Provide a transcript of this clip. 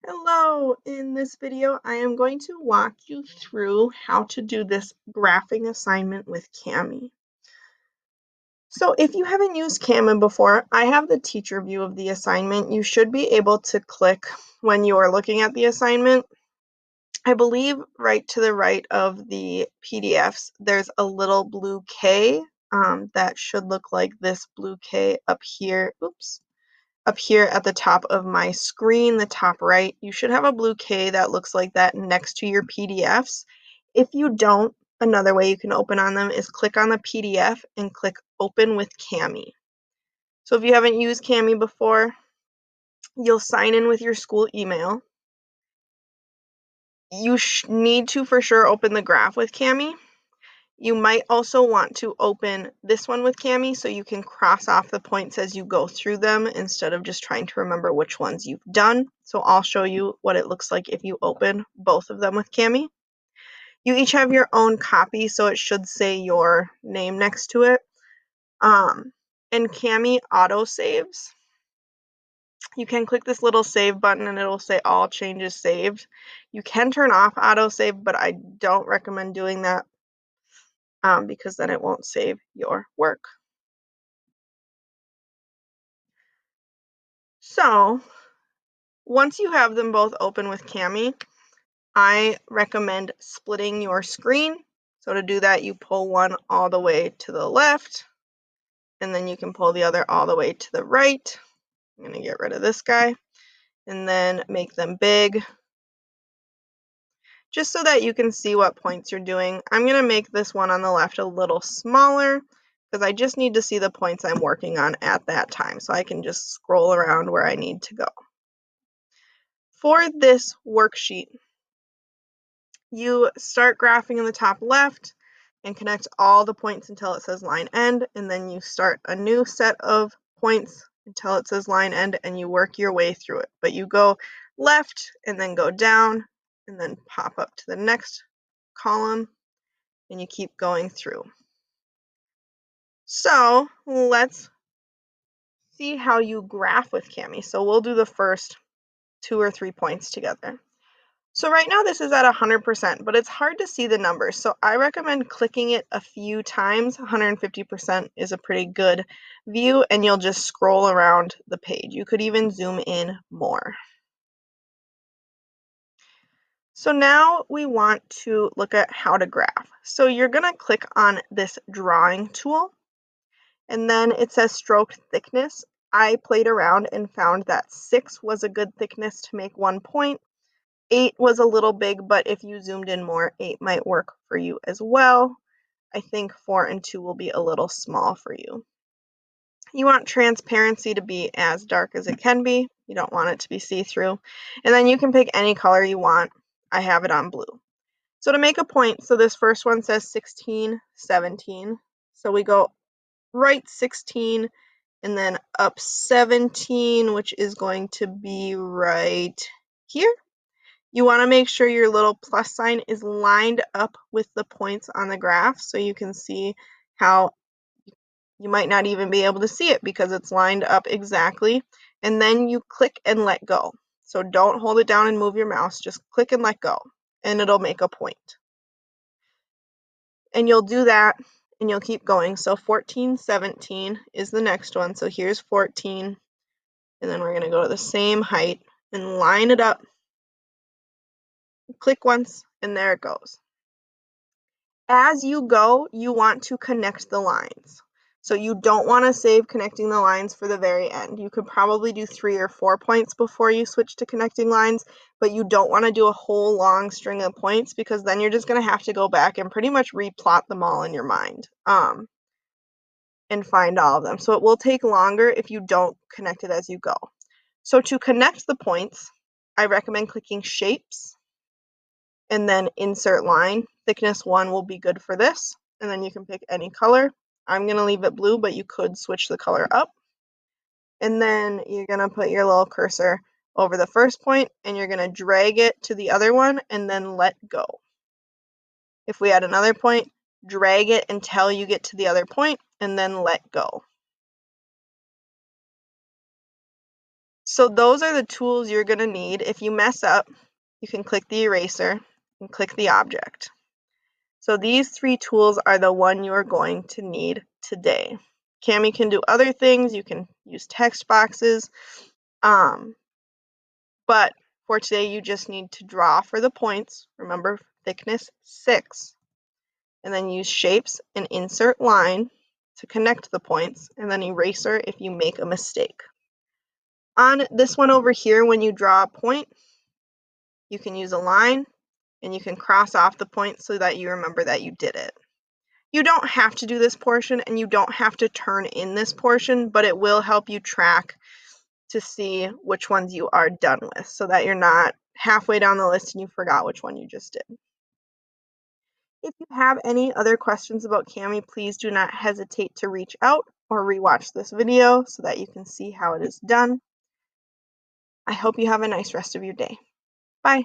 Hello! In this video, I am going to walk you through how to do this graphing assignment with Kami. So if you haven't used Kami before, I have the teacher view of the assignment. You should be able to click when you are looking at the assignment. I believe right to the right of the PDFs, there's a little blue K that should look like this blue K up here. Oops. Up here at the top of my screen, the top right, you should have a blue K that looks like that next to your PDFs. If you don't, another way you can open on them is click on the PDF and click Open with Kami. So if you haven't used Kami before, you'll sign in with your school email. You need to for sure open the graph with Kami. You might also want to open this one with Kami so you can cross off the points as you go through them instead of just trying to remember which ones you've done. So I'll show you what it looks like if you open both of them with Kami. You each have your own copy, so it should say your name next to it. And Kami auto saves. You can click this little save button and it'll say all changes saved. You can turn off auto save, but I don't recommend doing that because then it won't save your work. So once you have them both open with Kami, I recommend splitting your screen. So to do that, you pull one all the way to the left, and then you can pull the other all the way to the right. I'm going to get rid of this guy, and then make them big, just so that you can see what points you're doing. I'm going to make this one on the left a little smaller, because I just need to see the points I'm working on at that time, so I can just scroll around where I need to go. For this worksheet, you start graphing in the top left and connect all the points until it says line end, and then you start a new set of points until it says line end, and you work your way through it. But you go left and then go down and then pop up to the next column, and you keep going through. So let's see how you graph with Kami. So we'll do the first 2 or 3 points together. So right now this is at 100%, but it's hard to see the numbers. So I recommend clicking it a few times. 150% is a pretty good view, and you'll just scroll around the page. You could even zoom in more. So now we want to look at how to graph. So you're going to click on this drawing tool, and then it says stroke thickness. I played around and found that 6 was a good thickness to make 1 point. 8 was a little big, but if you zoomed in more, 8 might work for you as well. I think 4 and 2 will be a little small for you. You want transparency to be as dark as it can be. You don't want it to be see-through. And then you can pick any color you want. I have it on blue. So to make a point, so this first one says 16, 17. So we go right 16 and then up 17, which is going to be right here. You want to make sure your little plus sign is lined up with the points on the graph so you can see how you might not even be able to see it because it's lined up exactly. And then you click and let go. So don't hold it down and move your mouse, just click and let go, and it'll make a point. And you'll do that and you'll keep going. So 14, 17 is the next one. So here's 14, and then we're going to go to the same height and line it up. Click once, and there it goes. As you go, you want to connect the lines. So you don't want to save connecting the lines for the very end. You could probably do 3 or 4 points before you switch to connecting lines, but you don't want to do a whole long string of points because then you're just going to have to go back and pretty much replot them all in your mind and find all of them. So it will take longer if you don't connect it as you go. So to connect the points, I recommend clicking Shapes and then Insert Line. Thickness 1 will be good for this, and then you can pick any color. I'm going to leave it blue, but you could switch the color up. And then you're going to put your little cursor over the first point, and you're going to drag it to the other one, and then let go. If we add another point, drag it until you get to the other point, and then let go. So those are the tools you're going to need. If you mess up, you can click the eraser and click the object. So these 3 tools are the one you are going to need today. Kami can do other things. You can use text boxes. But for today, you just need to draw for the points. Remember, thickness 6. And then use shapes and insert line to connect the points, and then eraser if you make a mistake. On this one over here, when you draw a point, you can use a line and you can cross off the point so that you remember that you did it. You don't have to do this portion and you don't have to turn in this portion, but it will help you track to see which ones you are done with so that you're not halfway down the list and you forgot which one you just did. If you have any other questions about Kami, please do not hesitate to reach out or rewatch this video so that you can see how it is done. I hope you have a nice rest of your day. Bye.